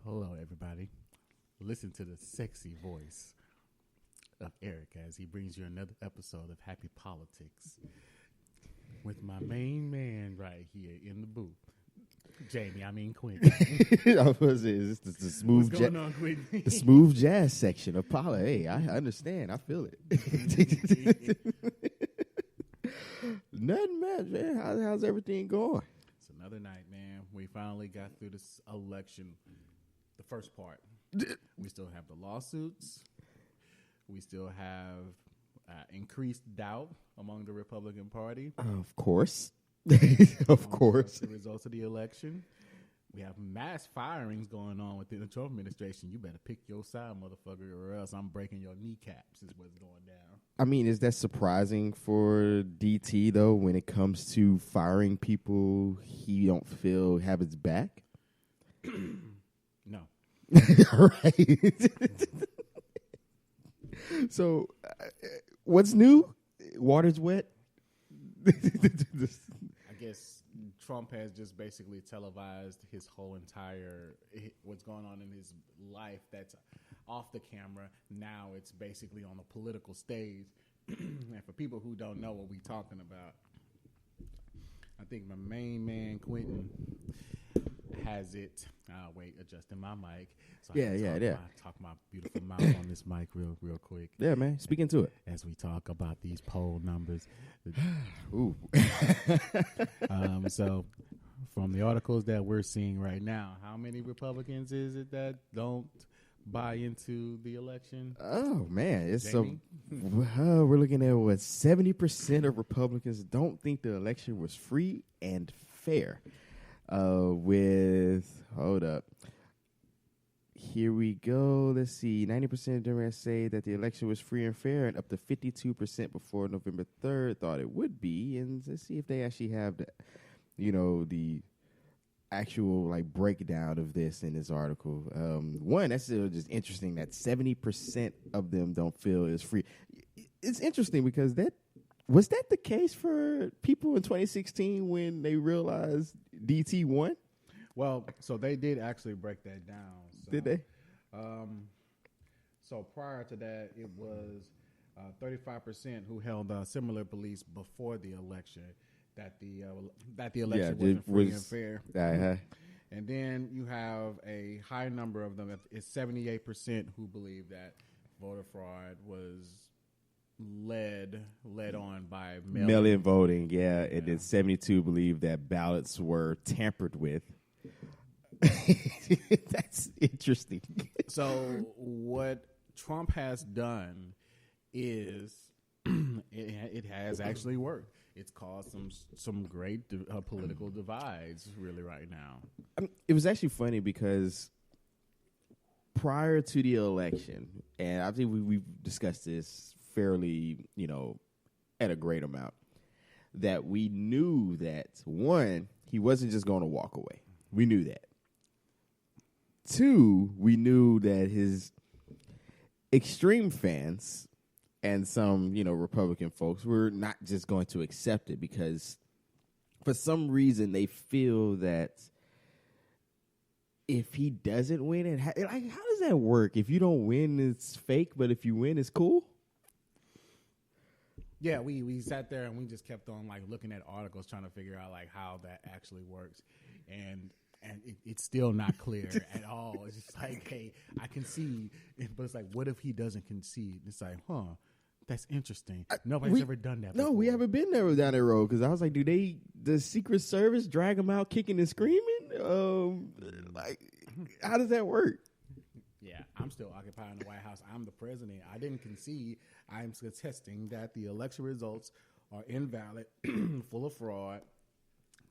Hello, everybody. Listen to the sexy voice of Eric as he brings you another episode of Happy Politics with my main man right here in the booth. Quentin. I was gonna say, is this the smooth What's going on, Quentin? the smooth jazz section of Paula? Hey, I understand. I feel it. Nothing much, man. How's everything going? It's another night, man. We finally got through this election. The first part. We still have the lawsuits. We still have increased doubt among the Republican Party. Of course. Of course. The results of the election. We have mass firings going on within the Trump administration. You better pick your side, motherfucker, or else I'm breaking your kneecaps is what's going down. I mean, is that surprising for DT, though, when it comes to firing people he don't feel have his back? No. Right. So, what's new? Water's wet? I guess Trump has just basically televised his whole entire what's going on in his life that's off the camera. Now it's basically on the political stage. And for people who don't know what we're talking about, I think my main man Quentin has it. Adjusting my mic. So talk my beautiful mouth on this mic real quick. Yeah, man. Speaking to it. As we talk about these poll numbers. Ooh. So from the articles that we're seeing right now, how many Republicans is it that don't buy into the election? Oh, man. It's Jamie? we're looking at what 70% of Republicans don't think the election was free and fair. Hold up. Here we go. Let's see. 90% of Democrats say that the election was free and fair, and up to 52% before November 3rd thought it would be. And let's see if they actually have the actual breakdown of this in this article. One, that's just interesting that 70% of them don't feel it's free. It's interesting because was that the case for people in 2016 when they realized DT won? Well, so they did actually break that down. So, did they? So prior to that, it was 35% who held similar beliefs before the election that the election wasn't free and fair. Uh-huh. And then you have a high number of them. It's 78% who believe that voter fraud was led on by mail-in voting. Yeah, and then 72 believe that ballots were tampered with. That's interesting. So what Trump has done is it has actually worked. It's caused some great political divides really right now. It was actually funny because prior to the election, and I think we've discussed this fairly, at a great amount, that we knew that, one, he wasn't just going to walk away. We knew that. Two, we knew that his extreme fans and some, Republican folks were not just going to accept it because for some reason they feel that if he doesn't win, how does that work? If you don't win, it's fake, but if you win, it's cool? Yeah, we sat there and we just kept on looking at articles trying to figure out how that actually works. And it's still not clear at all. It's just hey, I concede, but it's what if he doesn't concede? It's that's interesting. Nobody's ever done that before. No, we haven't been there down that road because I was the Secret Service drag him out kicking and screaming? How does that work? Yeah, I'm still occupying the White House. I'm the president. I didn't concede. I'm contesting that the election results are invalid, full of fraud.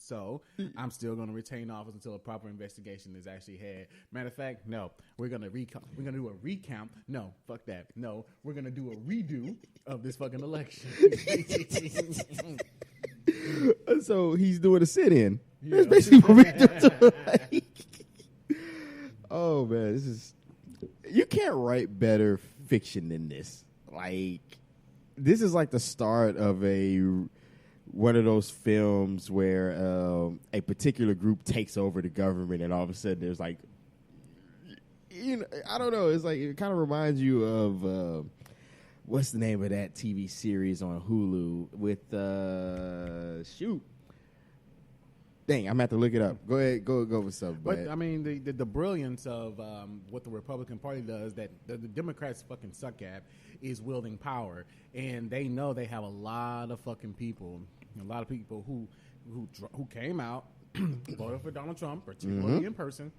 So I'm still going to retain office until a proper investigation is actually had. Matter of fact, no, we're going to do a recount. No, fuck that. No, we're going to do a redo of this fucking election. So he's doing a sit-in. Yeah. That's basically what we're doing. Oh man, you can't write better fiction than this. This is the start of one of those films where a particular group takes over the government and all of a sudden there's I don't know. It's like it kind of reminds you of what's the name of that TV series on Hulu with shoot. Dang, I'm gonna have to look it up. Go ahead, go with something. But I mean, the brilliance of what the Republican Party does that the Democrats fucking suck at is wielding power, and they know they have a lot of fucking people, who came out, voted for Donald Trump, particularly in person,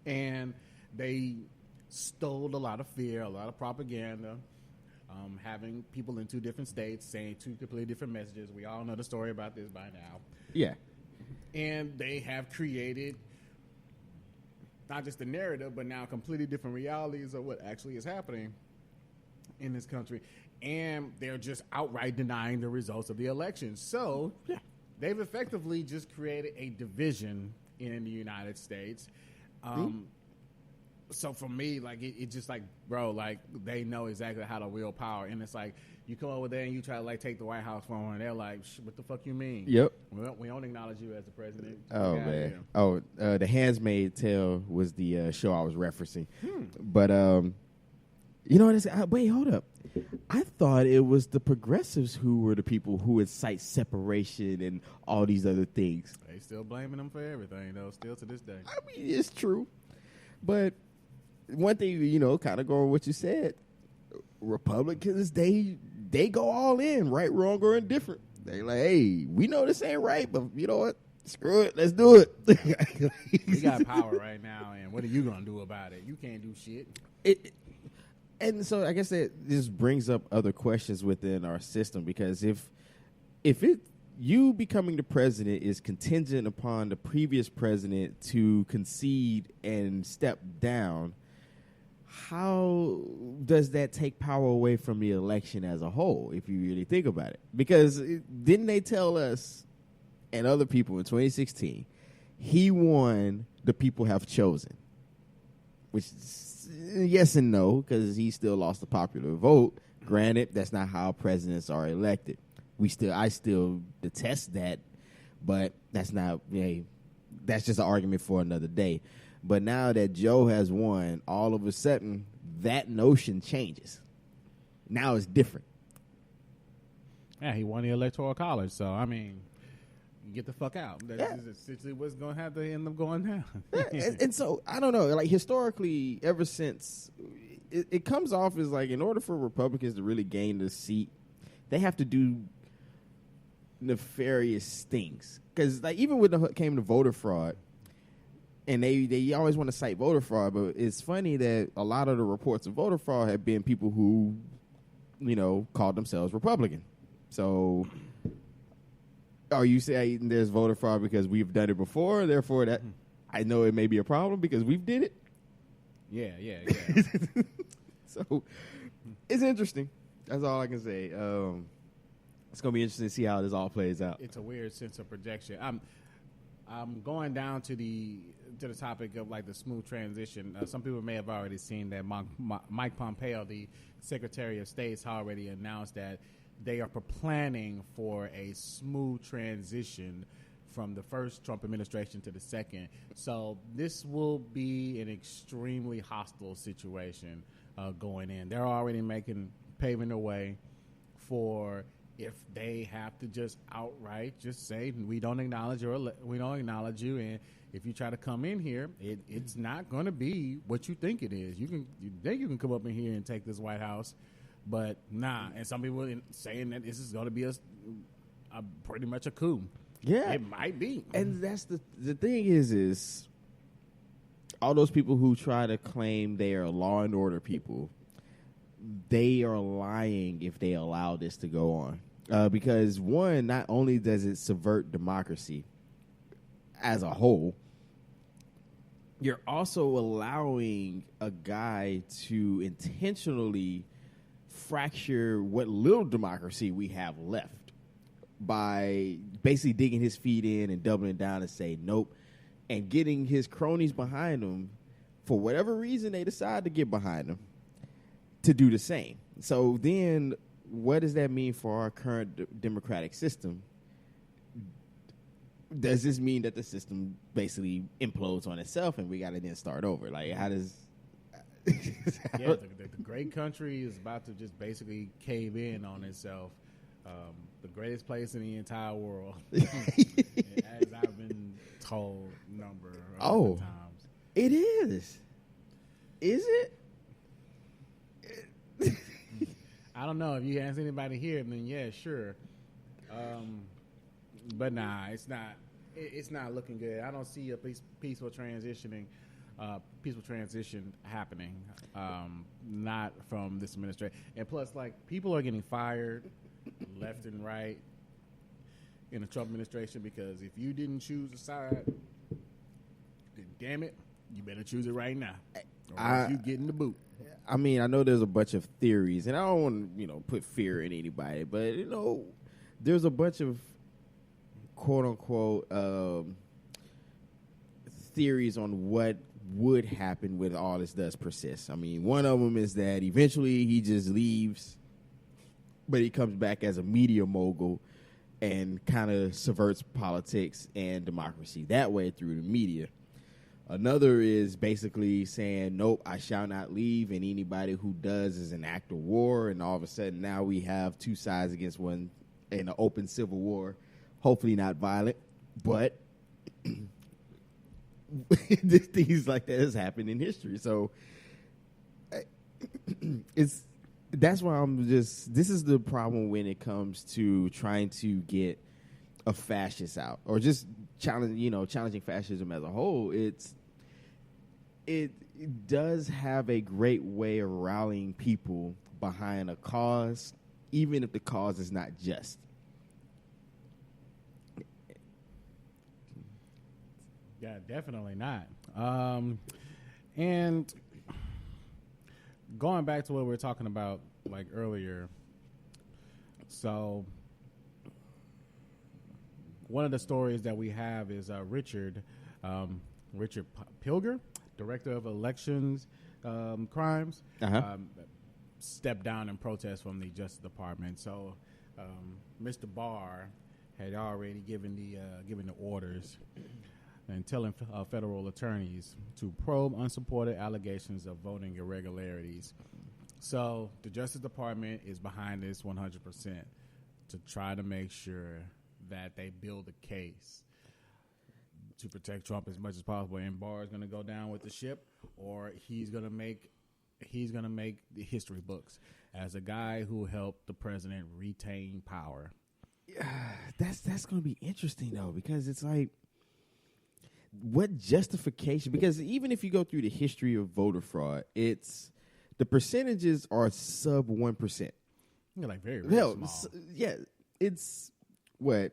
and they stole a lot of fear, a lot of propaganda. Having people in 2 different states saying 2 completely different messages. We all know the story about this by now. Yeah. And they have created not just the narrative, but now completely different realities of what actually is happening in this country. And they're just outright denying the results of the election. So they've effectively just created a division in the United States. So for me, like it just like, bro, like they know exactly how to wield power, and it's like you come over there and you try to like take the White House from them, and they're like, "What the fuck you mean?" Yep. We don't acknowledge you as the president. Oh man. Oh, The Handmaid's Tale was the show I was referencing, but you know what? Wait, hold up. I thought it was the progressives who were the people who incite separation and all these other things. They still blaming them for everything, though. Still to this day. I mean, it's true, but. One thing, kind of going with what you said, Republicans, they go all in, right, wrong, or indifferent. They like, hey, we know this ain't right, but you know what? Screw it, let's do it. We got power right now, and what are you going to do about it? You can't do shit. And so I guess that this brings up other questions within our system, because if you becoming the president is contingent upon the previous president to concede and step down, how does that take power away from the election as a whole, if you really think about it? Because didn't they tell us and other people in 2016, he won, the people have chosen? Which, yes and no, because he still lost the popular vote. Granted, that's not how presidents are elected. I still detest that, but that's not, that's just an argument for another day. But now that Joe has won, all of a sudden, that notion changes. Now it's different. Yeah, he won the Electoral College, so, I mean, get the fuck out. That's essentially what's going to have to end up going down. and so, I don't know, like, historically, ever since, it comes off as, like, in order for Republicans to really gain the seat, they have to do nefarious things. Because, like, even when it came to voter fraud, and they always want to cite voter fraud, but it's funny that a lot of the reports of voter fraud have been people who, called themselves Republican. So are you saying there's voter fraud because we've done it before, therefore that I know it may be a problem because we've did it? Yeah. So it's interesting. That's all I can say. It's going to be interesting to see how this all plays out. It's a weird sense of projection. I'm going down to the topic of like the smooth transition. Some people may have already seen that Mike Pompeo, the Secretary of State, has already announced that they are planning for a smooth transition from the first Trump administration to the second. So this will be an extremely hostile situation going in. They're already paving the way for if they have to just outright just say we don't acknowledge you, and if you try to come in here, it's not going to be what you think it is. You think you can come up in here and take this White House, but nah. And some people saying that this is going to be a pretty much a coup. Yeah, it might be. And that's the thing is all those people who try to claim they are law and order people, they are lying if they allow this to go on. Because one, not only does it subvert democracy as a whole, you're also allowing a guy to intentionally fracture what little democracy we have left by basically digging his feet in and doubling down and say nope, and getting his cronies behind him for whatever reason they decide to get behind him to do the same. So then what does that mean for our current democratic system? Does this mean that the system basically implodes on itself and we got to then start over? Like, how does Yeah, the great country is about to just basically cave in on itself. The greatest place in the entire world, as I've been told number of times. It is. Is it? I don't know if you ask anybody here, then yeah, sure. But nah, it's not. It's not looking good. I don't see a peaceful transition happening. Not from this administration. And plus, like, people are getting fired left and right in the Trump administration because if you didn't choose a side, then damn it, you better choose it right now, or else you get in the boot. I mean, I know there's a bunch of theories, and I don't want to, put fear in anybody, but there's a bunch of quote unquote theories on what would happen with all this does persist. I mean, one of them is that eventually he just leaves, but he comes back as a media mogul and kind of subverts politics and democracy that way through the media. Another is basically saying, nope, I shall not leave, and anybody who does is an act of war, and all of a sudden now we have two sides against one in an open civil war, hopefully not violent, but things like that has happened in history. So that's why this is the problem when it comes to trying to get a fascist out or just challenging fascism as a whole. It does have a great way of rallying people behind a cause, even if the cause is not just. Yeah, definitely not. And going back to what we were talking about like earlier, so one of the stories that we have is Richard Pilger, director of elections crimes, stepped down in protest from the Justice Department. So Mr. Barr had already given the orders and telling federal attorneys to probe unsupported allegations of voting irregularities. So the Justice Department is behind this 100% to try to make sure that they build a case to protect Trump as much as possible. And Barr is going to go down with the ship, or he's going to make the history books as a guy who helped the president retain power. That's going to be interesting though, because it's like, what justification? Because even if you go through the history of voter fraud, the percentages are sub 1%. Like very, very small. Yeah, it's what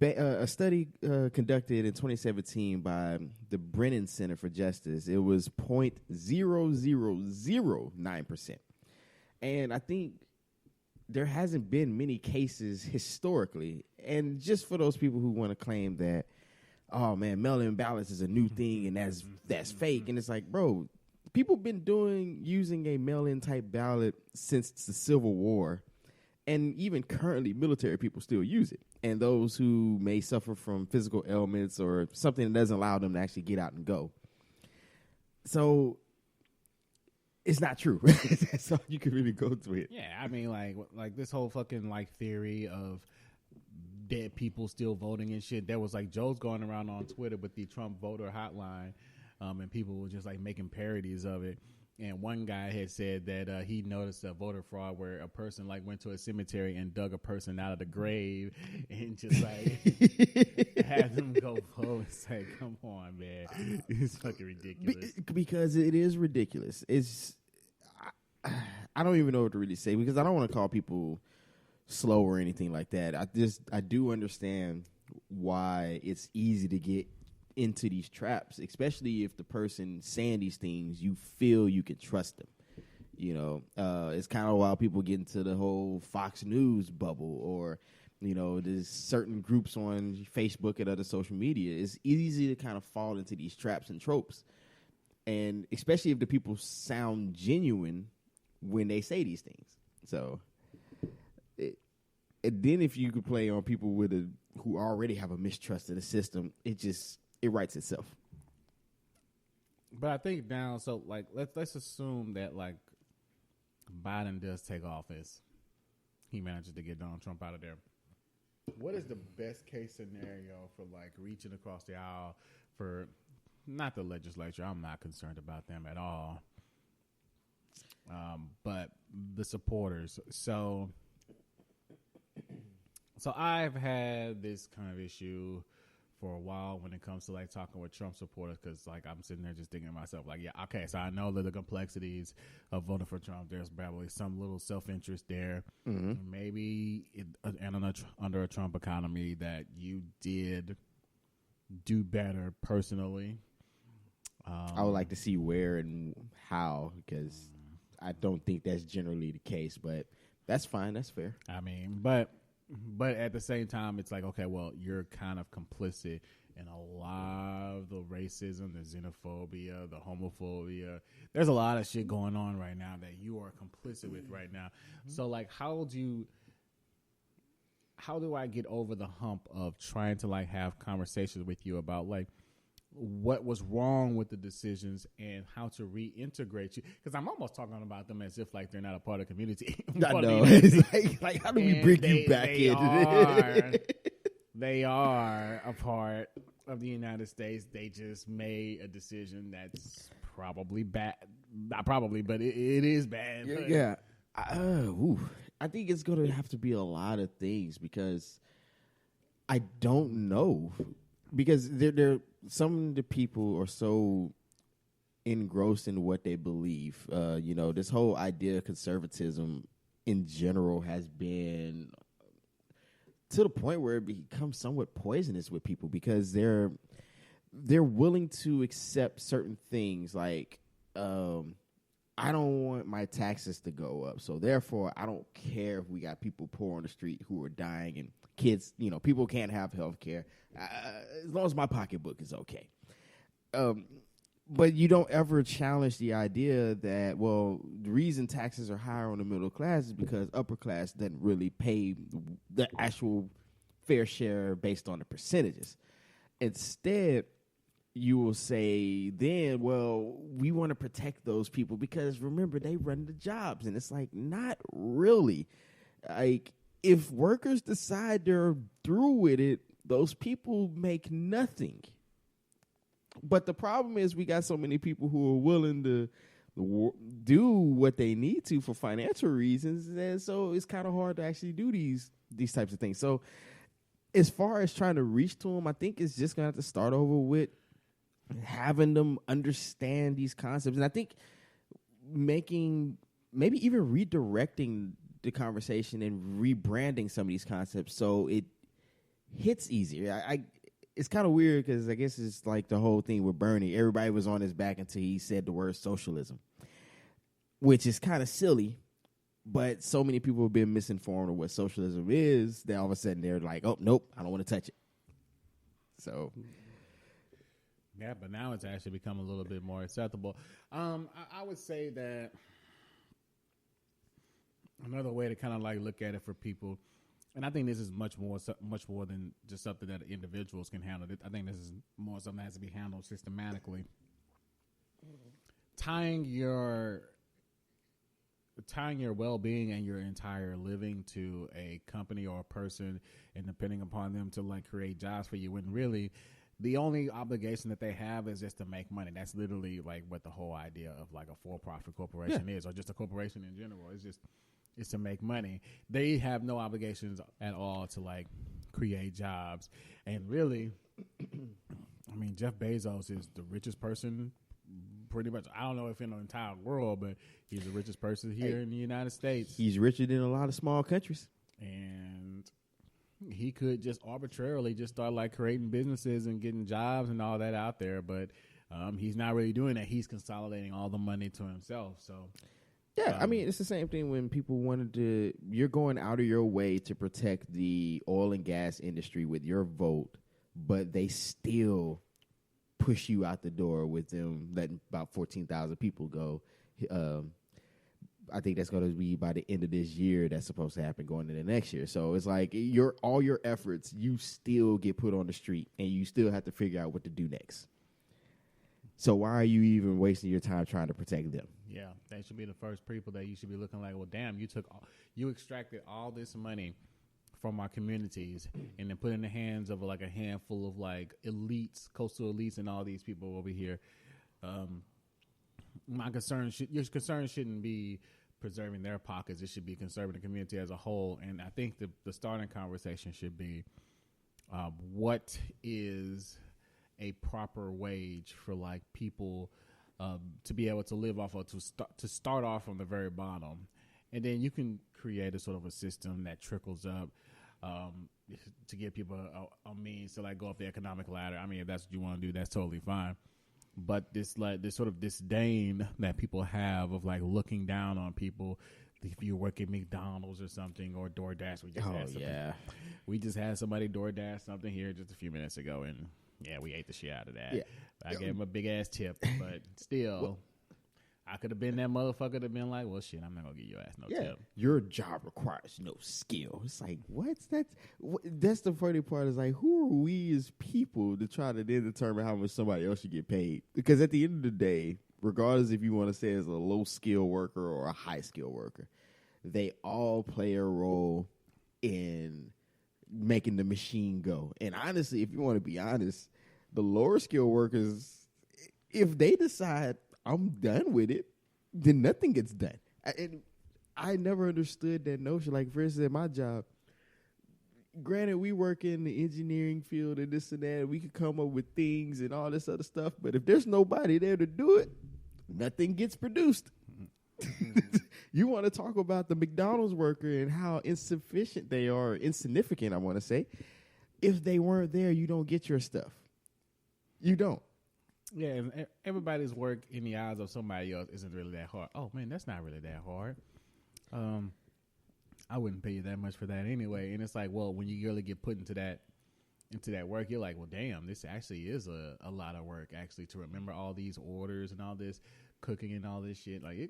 a study conducted in 2017 by the Brennan Center for Justice. It was 0.0009%, and I think there hasn't been many cases historically. And just for those people who want to claim that, oh man, mail-in ballots is a new thing and that's fake. And it's like, bro, people been using a mail-in type ballot since the Civil War. And even currently, military people still use it. And those who may suffer from physical ailments or something that doesn't allow them to actually get out and go. So it's not true. That's all you can really go to it. Yeah, I mean, like this whole fucking theory of dead people still voting and shit. There was Joe's going around on Twitter with the Trump voter hotline, and people were just making parodies of it. And one guy had said that he noticed a voter fraud where a person went to a cemetery and dug a person out of the grave and just had them go vote. It's come on, man, it's fucking ridiculous. Because it is ridiculous. I don't even know what to really say, because I don't want to call people slow or anything like that. I do understand why it's easy to get into these traps, especially if the person saying these things, you feel you can trust them. It's kind of why people get into the whole Fox News bubble, or there's certain groups on Facebook and other social media. It's easy to kind of fall into these traps and tropes, and especially if the people sound genuine when they say these things. So and then if you could play on people who already have a mistrust of the system, it writes itself. But I think now, so like let's assume that like Biden does take office, he manages to get Donald Trump out of there. What is the best case scenario for like reaching across the aisle for not the legislature? I'm not concerned about them at all, but the supporters. So I've had this kind of issue for a while when it comes to like talking with Trump supporters, because like I'm sitting there just thinking to myself like, yeah, okay, so I know that the complexities of voting for Trump, there's probably some little self-interest there, maybe under a Trump economy that you did do better personally. I would like to see where and how, because I don't think that's generally the case, but that's fine, that's fair. I mean, but at the same time, it's like, okay, well, you're kind of complicit in a lot of the racism, the xenophobia, the homophobia. There's a lot of shit going on right now that you are complicit with right now. So, like, how do I get over the hump of trying to, like, have conversations with you about, like, what was wrong with the decisions and how to reintegrate you? Because I'm almost talking about them as if like they're not a part of the community. I know. It's like how do we bring you back in? They are a part of the United States. They just made a decision that's probably bad. Not probably, but it is bad. Yeah. I think it's going to have to be a lot of things, because I don't know. Because they're some of the people are so engrossed in what they believe. This whole idea of conservatism in general has been to the point where it becomes somewhat poisonous with people, because they're willing to accept certain things like, I don't want my taxes to go up, so therefore I don't care if we got people poor on the street who are dying and kids, people can't have health care, as long as my pocketbook is okay. But you don't ever challenge the idea that, well, the reason taxes are higher on the middle class is because upper class doesn't really pay the actual fair share based on the percentages. Instead, you will say then, well, we want to protect those people because, remember, they run the jobs. And it's like, not really. Like, if workers decide they're through with it, those people make nothing. But the problem is we got so many people who are willing to do what they need to for financial reasons, and so it's kind of hard to actually do these types of things. So as far as trying to reach to them, I think it's just going to have to start over with having them understand these concepts. And I think maybe even redirecting the conversation and rebranding some of these concepts so it hits easier. It's kind of weird because I guess it's like the whole thing with Bernie. Everybody was on his back until he said the word socialism, which is kind of silly. But so many people have been misinformed of what socialism is that all of a sudden they're like, oh, nope, I don't want to touch it. So... yeah, but now it's actually become a little bit more acceptable. I would say that another way to kind of like look at it for people, and I think this is much more than just something that individuals can handle. I think this is more something that has to be handled systematically. Tying your well-being and your entire living to a company or a person and depending upon them to like create jobs for you, when really the only obligation that they have is just to make money. That's literally like what the whole idea of like a for-profit corporation is, or just a corporation in general. It's to make money. They have no obligations at all to like create jobs. And really, I mean, Jeff Bezos is the richest person pretty much. I don't know if in the entire world, but he's the richest person here in the United States. He's richer than a lot of small countries. And he could just arbitrarily just start like creating businesses and getting jobs and all that out there. But he's not really doing that. He's consolidating all the money to himself. So, yeah, I mean, it's the same thing when people you're going out of your way to protect the oil and gas industry with your vote, but they still push you out the door with them letting about 14,000 people go. I think that's going to be by the end of this year. That's supposed to happen going into next year. So it's like all your efforts, you still get put on the street, and you still have to figure out what to do next. So why are you even wasting your time trying to protect them? Yeah, they should be the first people that you should be looking like, well, damn, you extracted all this money from our communities and then put in the hands of like a handful of like elites, coastal elites, and all these people over here. Your concern shouldn't be preserving their pockets. It should be conserving the community as a whole. And I think the starting conversation should be, what is a proper wage for like people to be able to live off of, to start off from the very bottom, and then you can create a sort of a system that trickles up to give people a means to like go up the economic ladder. I mean, if that's what you want to do, that's totally fine. But this sort of disdain that people have of like looking down on people. If you work at McDonald's or something or DoorDash, we just had somebody DoorDash something here just a few minutes ago, and yeah, we ate the shit out of that. Yeah. I gave him a big ass tip, but still, I could have been that motherfucker to been like, well, shit, I'm not gonna give your ass no tip. Your job requires no skill. It's like, that's the funny part. Is like, who are we as people to try to then determine how much somebody else should get paid? Because at the end of the day, regardless if you want to say as a low skill worker or a high skill worker, they all play a role in making the machine go. And honestly, if you want to be honest, the lower skill workers, if they decide I'm done with it, then nothing gets done. I never understood that notion. Like, for instance, at my job, granted, we work in the engineering field and this and that, and we could come up with things and all this other stuff, but if there's nobody there to do it, nothing gets produced. You want to talk about the McDonald's worker and how insufficient they are, insignificant, I want to say. If they weren't there, you don't get your stuff. You don't. Yeah, and everybody's work in the eyes of somebody else isn't really that hard. Oh, man, that's not really that hard. I wouldn't pay you that much for that anyway. And it's like, well, when you really get put into that work, you're like, well, damn, this actually is a lot of work, actually, to remember all these orders and all this cooking and all this shit. Like,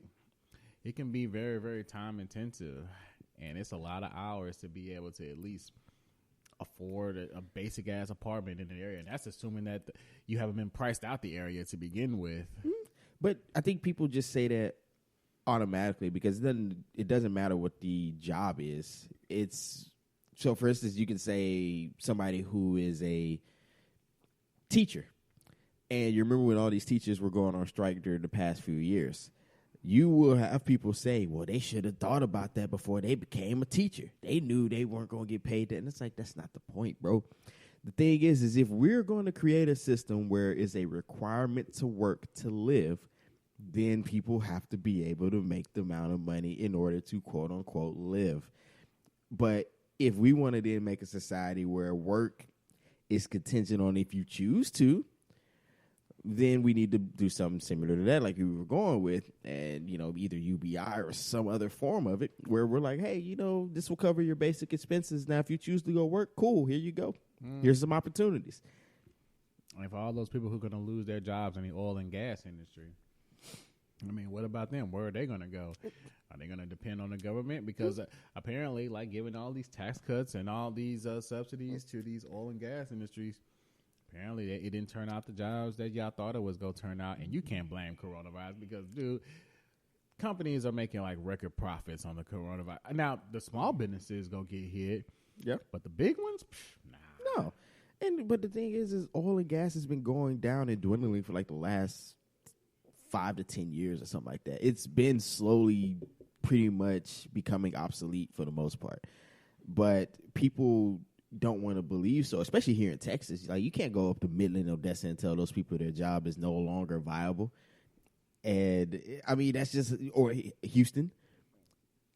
it can be very, very time intensive, and it's a lot of hours to be able to at least afford a basic ass apartment in the area. And that's assuming that you haven't been priced out the area to begin with. But I think people just say that automatically because it doesn't matter what the job is. So for instance, you can say somebody who is a teacher, and you remember when all these teachers were going on strike during the past few years. You will have people say, well, they should have thought about that before they became a teacher. They knew they weren't going to get paid that. And it's like, that's not the point, bro. The thing is if we're going to create a system where it's a requirement to work to live, then people have to be able to make the amount of money in order to, quote, unquote, live. But if we want to then make a society where work is contingent on if you choose to, then we need to do something similar to that, like we were going with, and, either UBI or some other form of it, where we're like, hey, this will cover your basic expenses. Now, if you choose to go work, cool, here you go. Here's some opportunities. And for all those people who are going to lose their jobs in the oil and gas industry, I mean, what about them? Where are they going to go? Are they going to depend on the government? Because apparently, like, giving all these tax cuts and all these subsidies to these oil and gas industries, apparently, it didn't turn out the jobs that y'all thought it was going to turn out. And you can't blame coronavirus because, dude, companies are making, like, record profits on the coronavirus. Now, the small businesses going to get hit. Yeah. But the big ones, nah. No. But the thing is oil and gas has been going down and dwindling for, like, the last 5 to 10 years or something like that. It's been slowly pretty much becoming obsolete for the most part. But people don't want to believe so, especially here in Texas. Like, you can't go up to Midland, Odessa and tell those people their job is no longer viable. And I mean, that's just, or Houston.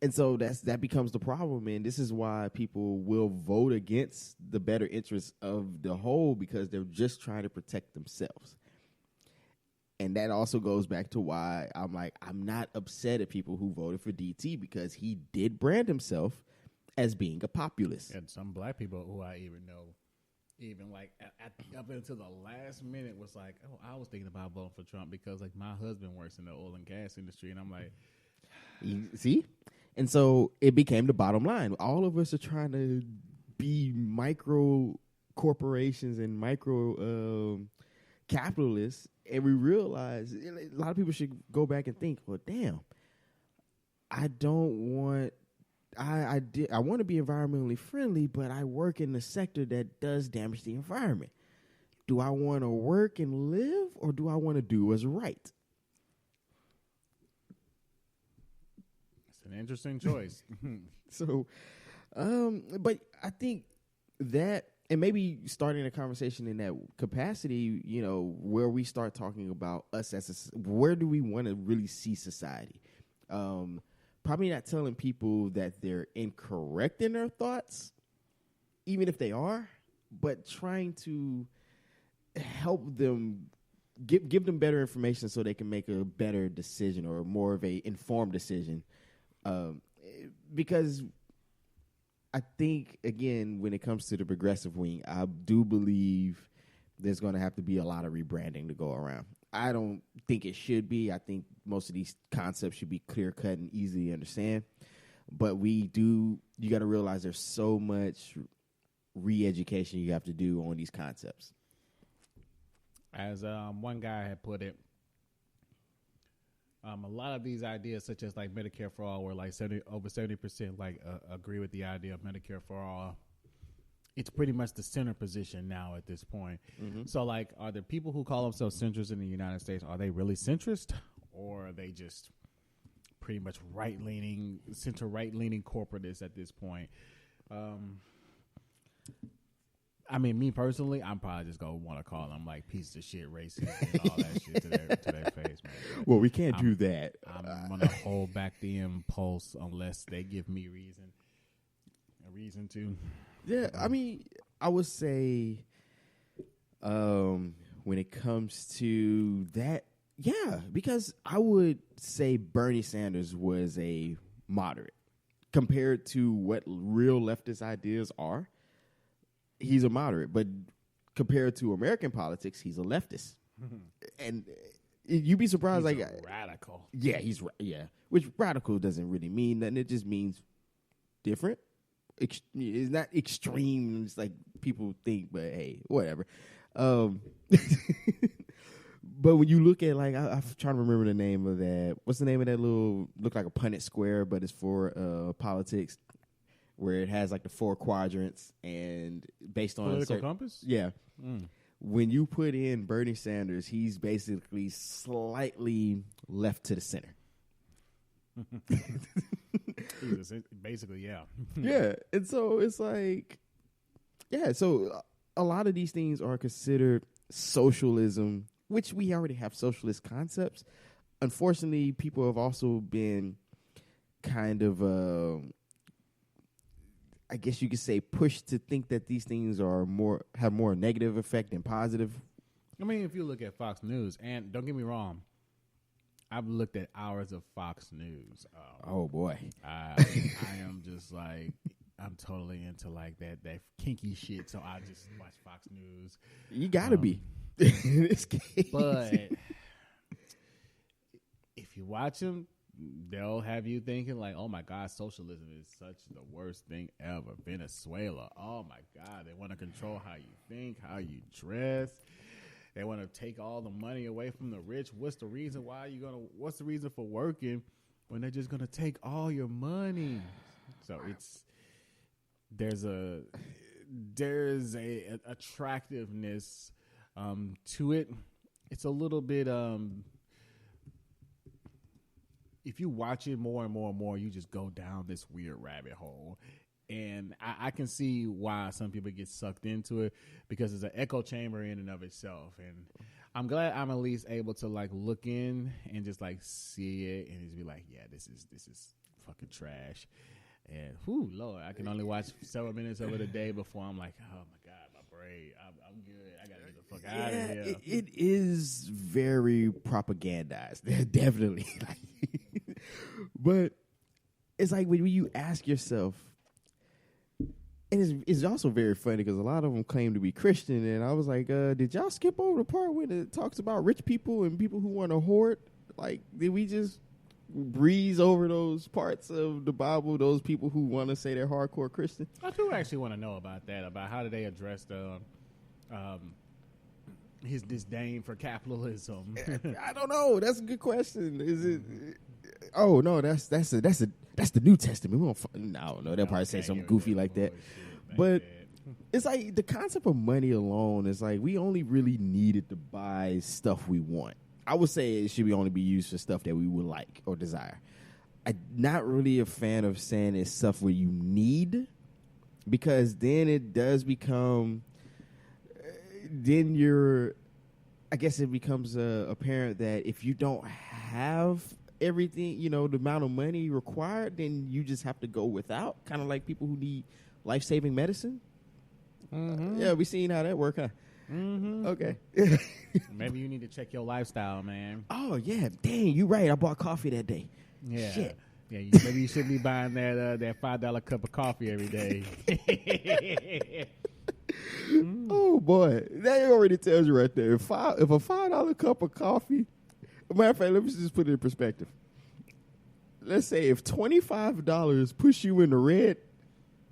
And so that becomes the problem. And this is why people will vote against the better interests of the whole, because they're just trying to protect themselves. And that also goes back to why I'm not upset at people who voted for DT, because he did brand himself as being a populist. And some black people who I even know, even like up until the last minute, was like, oh, I was thinking about voting for Trump because like my husband works in the oil and gas industry. And I'm like, see? And so it became the bottom line. All of us are trying to be micro corporations and micro capitalists, and we realize a lot of people should go back and think, well, damn, I don't want. I want to be environmentally friendly, but I work in a sector that does damage the environment. Do I want to work and live, or do I want to do what's right? It's an interesting choice. So, but I think that, and maybe starting a conversation in that capacity, you know, where we start talking about us as where do we want to really see society? Probably not telling people that they're incorrect in their thoughts, even if they are, but trying to help them give them better information so they can make a better decision or more of a informed decision. Because I think, again, when it comes to the progressive wing, I do believe there's going to have to be a lot of rebranding to go around. I don't think it should be. I think most of these concepts should be clear-cut and easy to understand. But you got to realize there's so much re-education you have to do on these concepts. As one guy had put it, a lot of these ideas, such as like Medicare for all, where like over 70% like agree with the idea of Medicare for all. It's pretty much the center position now at this point. Mm-hmm. So, like, are the people who call themselves centrists in the United States, are they really centrist, or are they just pretty much right-leaning, center-right-leaning corporatists at this point? I mean, me personally, I'm probably just gonna want to call them like pieces of shit, racist, and all that shit to their face, man. Well, we can't do that. I'm gonna hold back the impulse unless they give me a reason to. Yeah, I mean, I would say when it comes to that, yeah, because I would say Bernie Sanders was a moderate compared to what real leftist ideas are. He's a moderate, but compared to American politics, he's a leftist. And you'd be surprised, he's like a radical. Yeah, which radical doesn't really mean nothing. It just means different. It's not extreme. It's like people think, but hey, whatever. But when you look at, like, I'm trying to remember the name of that. What's the name of that little, look like a Punnett square, but it's for politics, where it has like the 4 quadrants and based on political compass. Yeah. When you put in Bernie Sanders, he's basically slightly left to the center. Basically, yeah. Yeah. And so it's like, yeah, so a lot of these things are considered socialism, which we already have socialist concepts. Unfortunately, people have also been kind of, I guess you could say, pushed to think that these things are have more negative effect than positive. I mean, if you look at Fox News, and don't get me wrong, I've looked at hours of Fox News. Oh boy, I am just like, I'm totally into like that kinky shit. So I just watch Fox News. You gotta be. But if you watch them, they'll have you thinking like, oh my God, socialism is such the worst thing ever. Venezuela, oh my God, they want to control how you think, how you dress. They want to take all the money away from the rich. What's the reason what's the reason for working when they're just gonna take all your money? So there's a attractiveness to it. It's a little bit if you watch it more and more and more, you just go down this weird rabbit hole. And I can see why some people get sucked into it, because it's an echo chamber in and of itself. And I'm glad I'm at least able to like look in and just like see it and just be like, yeah, this is fucking trash. And whew, Lord, I can only watch several minutes of it a day before I'm like, oh my God, my brain, I'm good. I gotta get the fuck out of here. It is very propagandized, definitely. But it's like when you ask yourself, and it's also very funny because a lot of them claim to be Christian, and I was like, did y'all skip over the part when it talks about rich people and people who want to hoard? Like, did we just breeze over those parts of the Bible, those people who want to say they're hardcore Christian? I do actually want to know about that, about how do they address the his disdain for capitalism. I don't know. That's a good question. Is it? Oh no, that's the New Testament. We don't. I don't know. They'll probably say something goofy like that. But it's like the concept of money alone is like we only really need it to buy stuff we want. I would say it should only be used for stuff that we would like or desire. I'm not really a fan of saying it's stuff where you need, because then it does become. Then I guess it becomes apparent that if you don't have everything, the amount of money required, then you just have to go without. Kind of like people who need life-saving medicine. Mm-hmm. Yeah, we seen how that work, huh? Mm-hmm. Okay. Maybe you need to check your lifestyle, man. Oh yeah, dang, you right. I bought coffee that day. Yeah. Shit. Yeah, maybe you shouldn't be buying that $5 cup of coffee every day. Oh boy, that already tells you right there. If a $5 cup of coffee, matter of fact, let me just put it in perspective. Let's say if $25 push you in the red,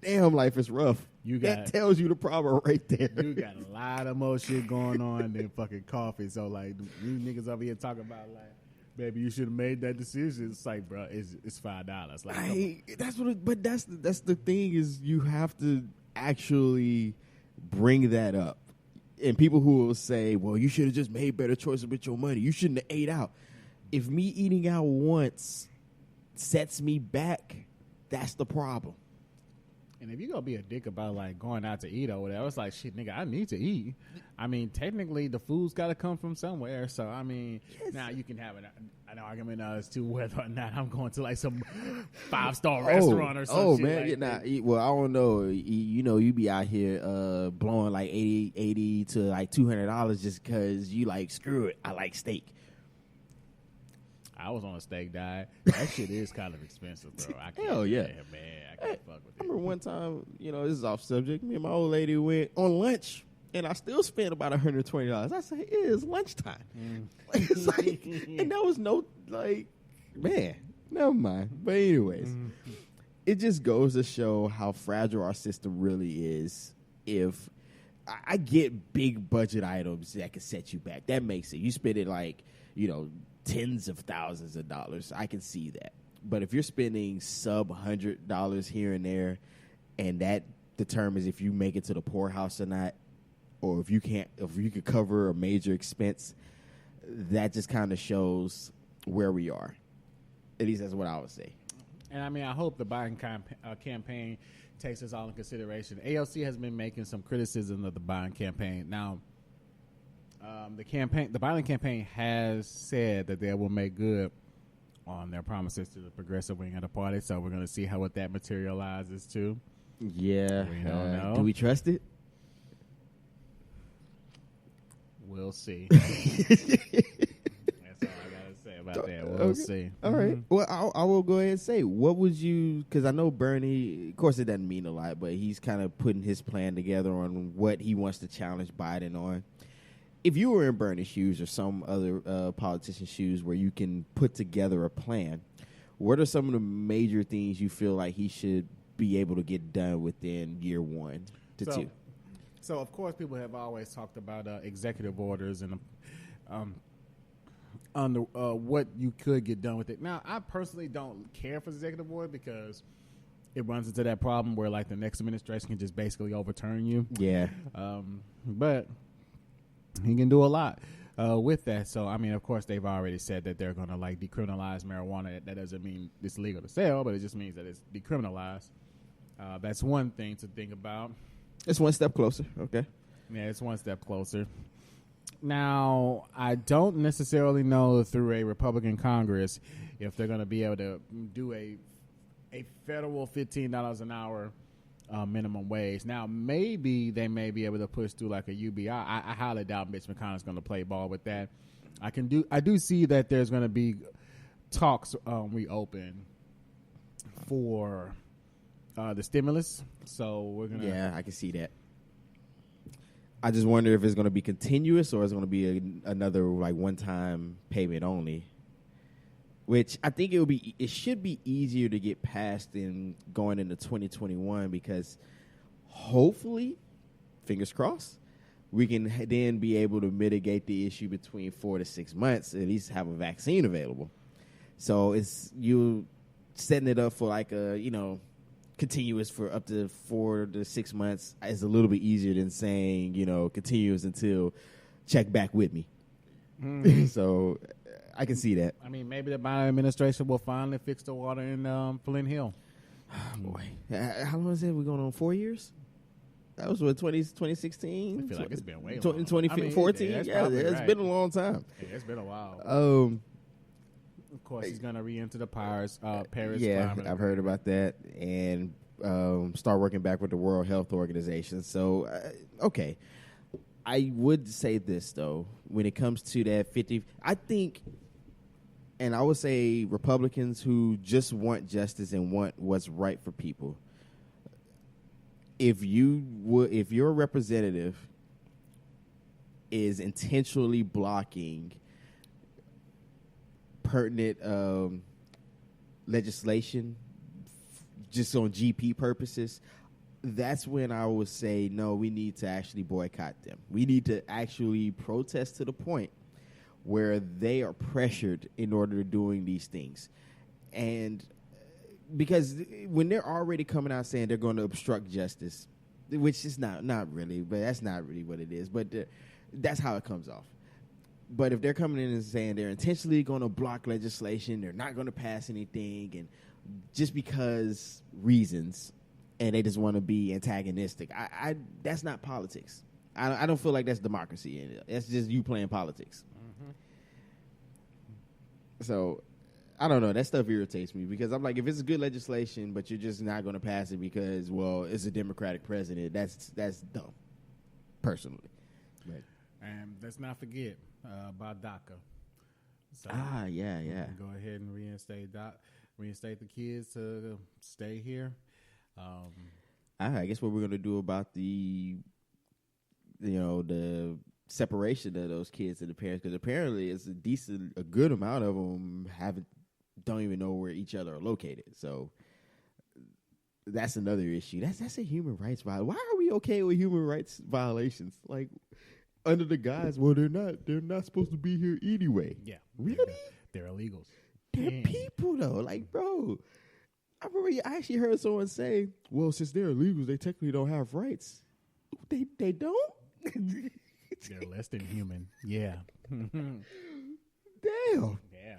damn, life is rough. That tells you the problem right there. You got a lot of more shit going on than fucking coffee. So like, you niggas over here talking about like, baby, you should have made that decision. It's like, bro, it's $5. Like, that's the thing is you have to actually bring that up. And people who will say, well, you should have just made better choices with your money. You shouldn't have ate out. If me eating out once sets me back, that's the problem. And if you're going to be a dick about, like, going out to eat or whatever, it's like, shit, nigga, I need to eat. I mean, technically, the food's got to come from somewhere. So, I mean, now you can have an argument as to whether or not I'm going to, like, some 5-star restaurant or something. Oh, man. Well, I don't know. You be out here blowing, like, $80 to, like, $200 just because you, like, screw it. I like steak. I was on a steak diet. That shit is kind of expensive, bro. Hell yeah. Man, I can't fuck with it. I remember one time, this is off subject, me and my old lady went on lunch, and I still spent about $120. I said, it is lunchtime. It's like, and that was man, never mind. But anyways, it just goes to show how fragile our system really is. If I get big budget items that can set you back, that makes it. You spend it like, tens of thousands of dollars. I can see that. But if you're spending sub $100 here and there, and that determines if you make it to the poorhouse or not, or if you could cover a major expense, that just kind of shows where we are. At least that's what I would say. And I mean, I hope the Biden campaign takes this all in consideration. AOC has been making some criticism of the Biden campaign. Now, the Biden campaign has said that they will make good on their promises to the progressive wing of the party. So we're going to see what that materializes to. Yeah. We don't know. Do we trust it? We'll see. That's all I got to say about that. We'll see. All right. Well, I will go ahead and say, what would you, because I know Bernie, of course it doesn't mean a lot, but he's kind of putting his plan together on what he wants to challenge Biden on. If you were in Bernie's shoes or some other politician's shoes where you can put together a plan, what are some of the major things you feel like he should be able to get done within year 1 to 2? So, of course, people have always talked about executive orders and on the what you could get done with it. Now, I personally don't care for the executive order because it runs into that problem where, like, the next administration can just basically overturn you. Yeah. But he can do a lot with that. So, I mean, of course, they've already said that they're going to, like, decriminalize marijuana. That doesn't mean it's legal to sell, but it just means that it's decriminalized. That's one thing to think about. It's one step closer. Okay. Yeah, it's one step closer. Now, I don't necessarily know through a Republican Congress if they're going to be able to do a federal $15 an hour minimum wage. Now, maybe they may be able to push through like a UBI. I highly doubt Mitch McConnell's going to play ball with that. I do see that there's going to be talks reopen for the stimulus. So we're gonna. Yeah, I can see that. I just wonder if it's going to be continuous or it's going to be another like one-time payment only. Which I think it should be easier to get past in going into 2021 because hopefully, fingers crossed, we can then be able to mitigate the issue between 4 to 6 months, at least have a vaccine available. So it's you setting it up for like a, continuous for up to 4 to 6 months is a little bit easier than saying, continuous until check back with me. Mm-hmm. So I can see that. I mean, maybe the Biden administration will finally fix the water in Flint Hill. Oh, boy. How long is it? We're going on 4 years? That was what, 2016? I feel like it's been way long. 2014? It's been a long time. Yeah, it's been a while. Of course, he's going to re-enter the Paris Yeah, I've heard about that. And start working back with the World Health Organization. So, okay. I would say this, though, when it comes to that 50, I think, and I would say Republicans who just want justice and want what's right for people, if your representative is intentionally blocking pertinent legislation just on GP purposes, that's when I would say, no, we need to actually boycott them. We need to actually protest to the point where they are pressured in order to doing these things. And because when they're already coming out saying they're going to obstruct justice, which is not really, but that's not really what it is, but that's how it comes off. But if they're coming in and saying they're intentionally going to block legislation, they're not going to pass anything, and just because reasons, and they just want to be antagonistic, I that's not politics. I don't feel like that's democracy. That's just you playing politics. Mm-hmm. So I don't know. That stuff irritates me because I'm like, if it's good legislation, but you're just not going to pass it because, well, it's a Democratic president, that's dumb, personally. But, and let's not forget about DACA. So yeah. Go ahead and reinstate the kids to stay here. I guess what we're going to do about the separation of those kids and the parents, because apparently it's a good amount of them don't even know where each other are located. So that's another issue. That's a human rights violation. Why are we okay with human rights violations? Like, under the guise, well, they're not supposed to be here anyway. Yeah, really? They're illegals. They're people though. Like, bro, I remember I actually heard someone say, well, since they're illegals, they technically don't have rights. They don't. They're less than human. Yeah. Damn. Yeah,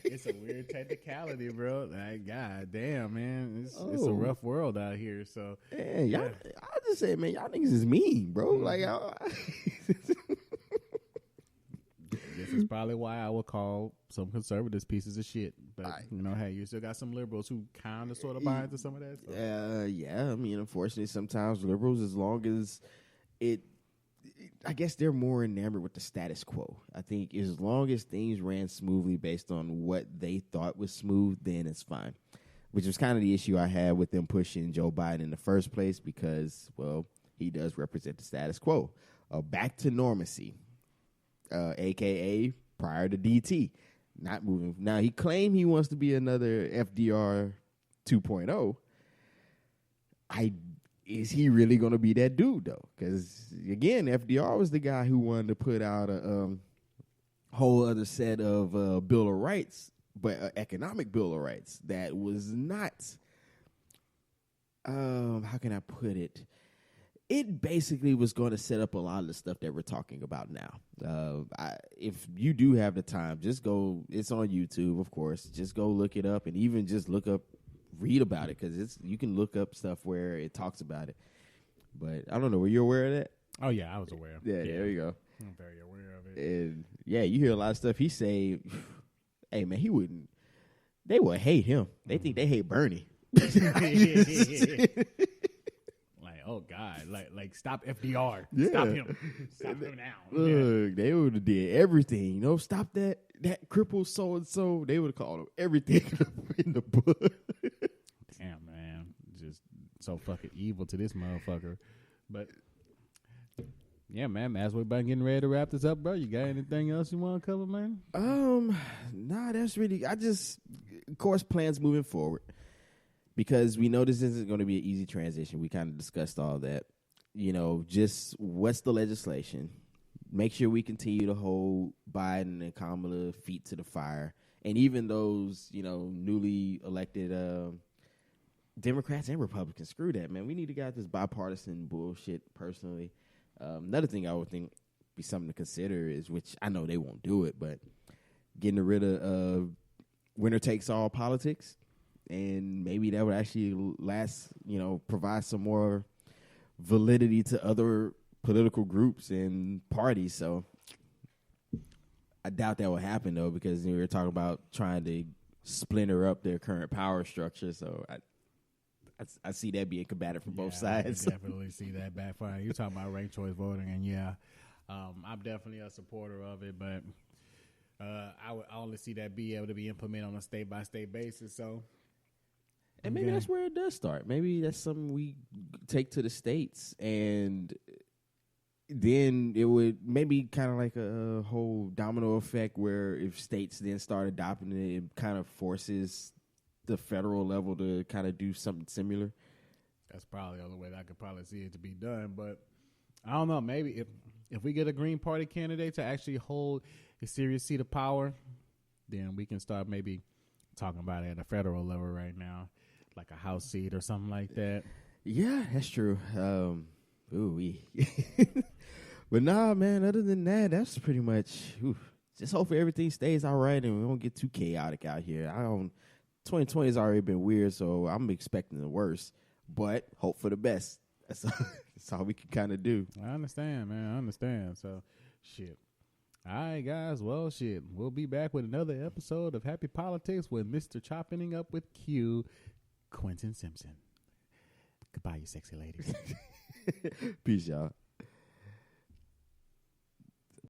it's a weird technicality, bro. Like, god damn, man, it's a rough world out here. So, yeah. I just say, man, y'all niggas is mean, bro. Mm-hmm. Like, this is probably why I would call some conservatives pieces of shit. But hey, you still got some liberals who kind of sort of buy into some of that. So. Yeah. I mean, unfortunately, sometimes liberals, as long as I guess they're more enamored with the status quo. I think as long as things ran smoothly based on what they thought was smooth, then it's fine. Which was kind of the issue I had with them pushing Joe Biden in the first place because, well, he does represent the status quo. Back to normacy, a.k.a. prior to DT. Not moving. Now, he claimed he wants to be another FDR 2.0. Is he really going to be that dude, though? Because, again, FDR was the guy who wanted to put out a whole other set of Bill of Rights, but an economic Bill of Rights that was not, how can I put it? It basically was going to set up a lot of the stuff that we're talking about now. If you do have the time, just go. It's on YouTube, of course. Just go look it up and even just read about it because you can look up stuff where it talks about it. But I don't know. Were you aware of that? Oh yeah, I was aware. Yeah, there you go. I'm very aware of it. And yeah, you hear a lot of stuff he say. Hey man, they would hate him. They think they hate Bernie. Like, oh God, like stop FDR. Yeah. Stop him. Stop him now. Look, they would have did everything. Stop that cripple so and so. They would have called him everything in the book. Damn, man, just so fucking evil to this motherfucker. But yeah, man, as we're about getting ready to wrap this up, bro, you got anything else you want to cover, man? Nah, that's really. Of course, plans moving forward because we know this isn't going to be an easy transition. We kind of discussed all that. just what's the legislation? Make sure we continue to hold Biden and Kamala feet to the fire. And even those, newly elected Democrats and Republicans, screw that, man. We need to get this bipartisan bullshit personally. Another thing I would think be something to consider is, which I know they won't do it, but getting rid of winner takes all politics. And maybe that would actually provide some more validity to other political groups and parties. So I doubt that will happen, though, because we were talking about trying to splinter up their current power structure. So I see that being combated from both sides. I definitely see that backfire. You're talking about ranked choice voting, and I'm definitely a supporter of it, but I would only see that be able to be implemented on a state-by-state basis. So, and maybe that's where it does start. Maybe that's something we take to the states, and then it would maybe kind of like a whole domino effect where if states then start adopting it, it kind of forces the federal level to kind of do something similar. That's probably the only way that I could probably see it to be done. But I don't know. Maybe if we get a Green Party candidate to actually hold a serious seat of power, then we can start maybe talking about it at a federal level right now, like a House seat or something like that. Yeah, that's true. But nah, man, other than that, that's pretty much, just hopefully everything stays all right and we don't get too chaotic out here. 2020 has already been weird, so I'm expecting the worst, but hope for the best. That's all we can kind of do. I understand, man. I understand. So, shit. All right, guys. Well, shit. We'll be back with another episode of Happy Politics with Mr. Chopping Up with Q, Quentin Simpson. Goodbye, you sexy ladies. Peace, y'all.